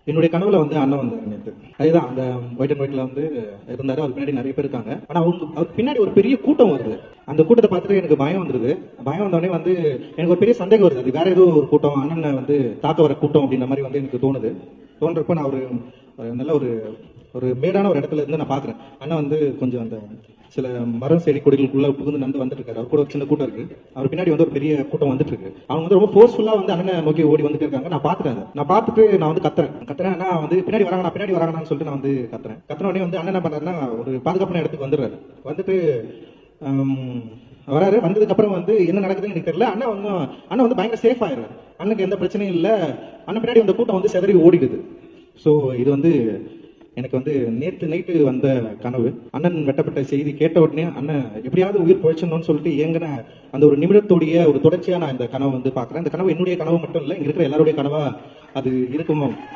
என்னுடைய கனவுல வந்து அண்ணன் வந்தார் நேற்று. அதுதான் அந்த ஒயிட் அண்ட் ஒயிட்ல வந்து இருந்தாரு. அவர் பின்னாடி நிறைய பேர் இருக்காங்க. ஆனா அவருக்கு பின்னாடி ஒரு பெரிய கூட்டம் வருது. அந்த கூட்டத்தை பார்த்துட்டு எனக்கு பயம் வந்துருது. பயம் வந்தோடனே வந்து எனக்கு ஒரு பெரிய சந்தேகம் வருது. அது வேற ஏதோ ஒரு கூட்டம், அண்ணனை வந்து தாக்க வர கூட்டம் அப்படின்ற மாதிரி வந்து எனக்கு தோணுது. தோன்றப்ப நான் ஒரு நல்ல ஒரு ஒரு மேடான ஒரு இடத்துல இருந்து நான் பாக்குறேன். அண்ணன் வந்து கொஞ்சம் அந்த சில மரம் செடி கொடிகளுக்குள்ள புகுந்து நடந்து வந்துட்டு இருக்காரு. அவர் கூட ஒரு சின்ன கூட்டம் இருக்கு. அவர் பின்னாடி வந்து ஒரு பெரிய கூட்டம் வந்துட்டு இருக்கு. அவங்க வந்து ரொம்ப ஃபோர்ஸ்ஃபுல்லா வந்து அண்ணனை நோக்கி ஓடி வந்துட்டு இருக்காங்க. நான் பாத்துட்டேன். நான் பார்த்துட்டு நான் வந்து கத்துறேன். நான் வந்து பின்னாடி வராங்க, நான் பின்னாடி வராங்கன்னு சொல்லிட்டு நான் வந்து கத்துன உடனே வந்து அண்ணன் என்ன பண்றாருன்னா ஒரு பாதுகாப்பான இடத்துக்கு வந்துடுறாரு. வந்துட்டு வராரு. வந்ததுக்கு அப்புறம் வந்து என்ன நடக்குதுன்னு எனக்கு தெரியல. அண்ணன் வந்து பயங்கர சேஃப் ஆயிடுறாரு. அண்ணனுக்கு எந்த பிரச்சனையும் இல்லை. அண்ணன் பின்னாடி வந்து கூட்டம் வந்து செதறி ஓடிடுது. ஸோ இது வந்து எனக்கு வந்து நேற்று நைட்டு வந்த கனவு. அண்ணன் வெட்டப்பட்ட செய்தி கேட்ட உடனே அண்ணன் எப்படியாவது உயிர் போயிடணும்னு சொல்லிட்டு ஏங்கின அந்த ஒரு நிமிடத்தோடைய ஒரு தொடர்ச்சியா நான் இந்த கனவு வந்து பாக்குறேன். இந்த கனவு என்னுடைய கனவு மட்டும் இல்லை, இங்க இருக்கிற எல்லாருடைய கனவா அது இருக்குமோ.